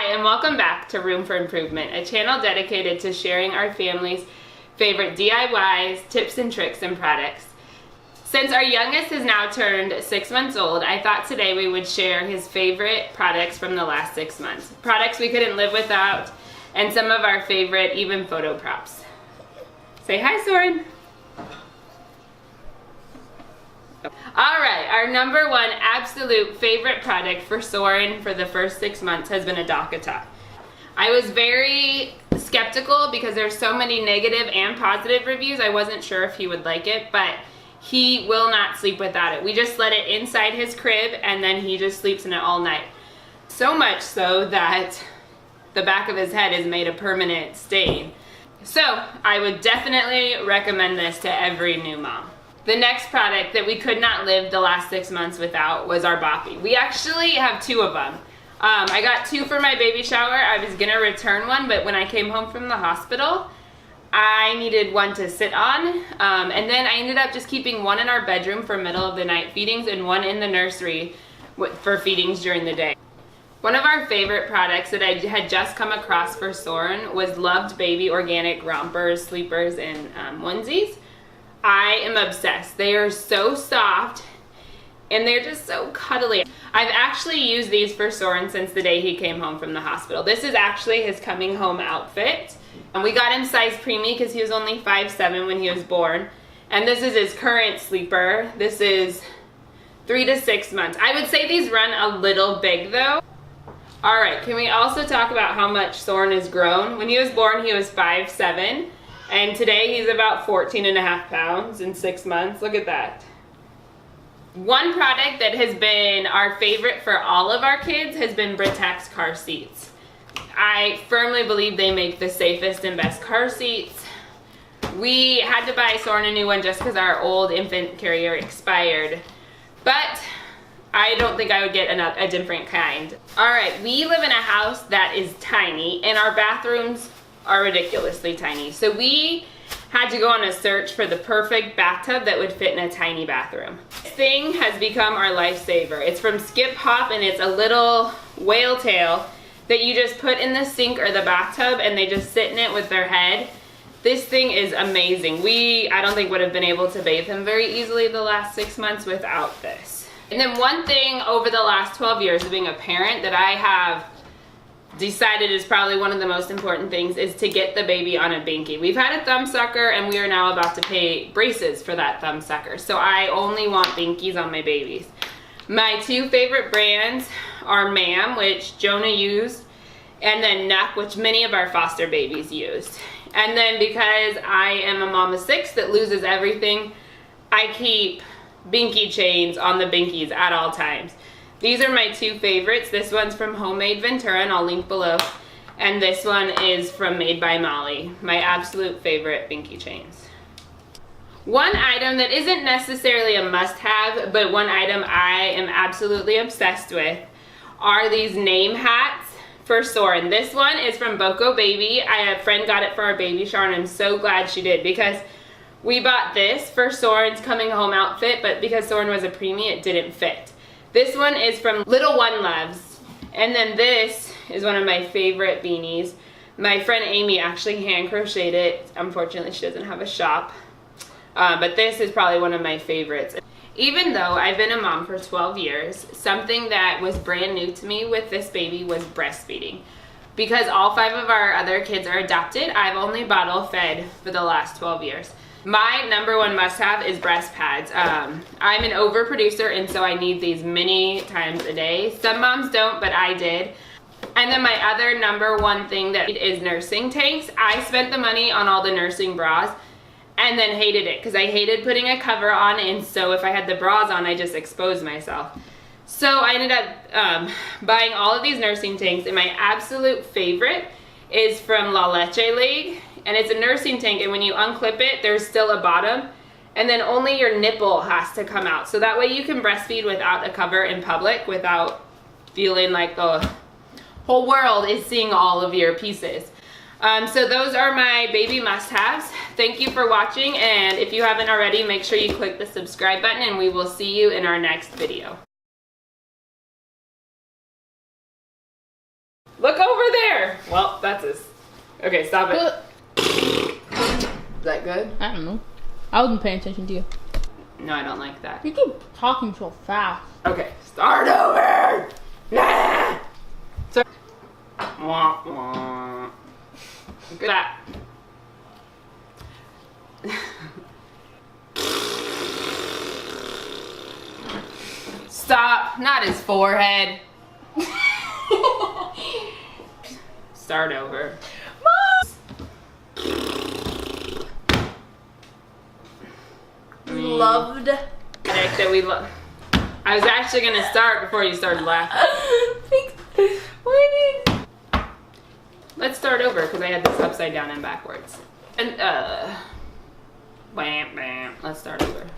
and welcome back to Room for Improvement, a channel dedicated to sharing our family's favorite DIYs, tips and tricks, and products. Since our youngest has now turned 6 months old, I thought today we would share his favorite products from the last 6 months. Products we couldn't live without, and some of our favorite even photo props. Say hi, Soren. Alright, our number one absolute favorite product for Soren for the first 6 months has been a dock top. I was very skeptical because there's so many negative and positive reviews. I wasn't sure if he would like it, but he will not sleep without it. We just let it inside his crib and then he just sleeps in it all night. So much so that the back of his head is made a permanent stain. So I would definitely recommend this to every new mom. The next product that we could not live the last 6 months without was our boppy. We actually have 2 of them. I got 2 for my baby shower. I was gonna return one, but when I came home from the hospital, I needed one to sit on. And then I ended up just keeping one in our bedroom for middle of the night feedings and one in the nursery for feedings during the day. One of our favorite products that I had just come across for Soren was Loved Baby Organic Rompers, Sleepers, and onesies. I am obsessed. They are so soft and they're just so cuddly. I've actually used these for Soren since the day he came home from the hospital. This is actually his coming home outfit. And we got him size preemie because he was only 5'7" when he was born. And this is his current sleeper. This is 3 to 6 months. I would say these run a little big though. Alright, can we also talk about how much Soren has grown? When he was born, he was 5'7". And today he's about 14.5 pounds in 6 months. Look at that. One product that has been our favorite for all of our kids has been Britax car seats. I firmly believe they make the safest and best car seats. We had to buy Soren a new one just because our old infant carrier expired. But I don't think I would get a different kind. Alright, we live in a house that is tiny and our bathrooms are ridiculously tiny. So we had to go on a search for the perfect bathtub that would fit in a tiny bathroom. This thing has become our lifesaver. It's from Skip Hop and it's a little whale tail that you just put in the sink or the bathtub and they just sit in it with their head. This thing is amazing. I don't think would have been able to bathe him very easily the last 6 months without this. And then one thing over the last 12 years of being a parent that I have decided is probably one of the most important things is to get the baby on a binky. We've had a thumb sucker and we are now about to pay braces for that thumb sucker. So I only want binkies on my babies. My 2 favorite brands are Ma'am, which Jonah used, and then Nuck, which many of our foster babies used. And then because I am a mom of 6 that loses everything, I keep binky chains on the binkies at all times. These are my 2 favorites. This one's from Homemade Ventura, and I'll link below. And this one is from Made by Molly, my absolute favorite binky chains. One item that isn't necessarily a must-have, but one item I am absolutely obsessed with are these name hats for Soren. This one is from Boko Baby. A friend got it for our baby shower, and I'm so glad she did because we bought this for Soren's coming home outfit, but because Soren was a preemie, it didn't fit. This one is from Little One Loves. And then this is one of my favorite beanies. My friend Amy actually hand crocheted it. Unfortunately, she doesn't have a shop. But this is probably one of my favorites. Even though I've been a mom for 12 years, something that was brand new to me with this baby was breastfeeding. Because all 5 of our other kids are adopted, I've only bottle fed for the last 12 years. My number one must-have is breast pads. I'm an overproducer, and so I need these many times a day. Some moms don't, but I did. And then my other number one thing that is nursing tanks. I spent the money on all the nursing bras and then hated it because I hated putting a cover on, and so if I had the bras on, I just exposed myself. So I ended up buying all of these nursing tanks, and my absolute favorite is from La Leche League. And it's a nursing tank, and when you unclip it, there's still a bottom, and then only your nipple has to come out. So that way you can breastfeed without a cover in public without feeling like the whole world is seeing all of your pieces. So those are my baby must-haves. Thank you for watching, and if you haven't already, make sure you click the subscribe button, and we will see you in our next video. Look over there. Well, that's his. Okay, stop it. Is that good? I don't know. I wasn't paying attention to you. No, I don't like that. You keep talking so fast. Okay, start over. Nah. So, wah, wah. Look at that. Stop. Not his forehead. Start over. Loved. That we love. I was actually gonna start before you started laughing. Let's start over because I had this upside down and backwards. And bam, bam. Let's start over.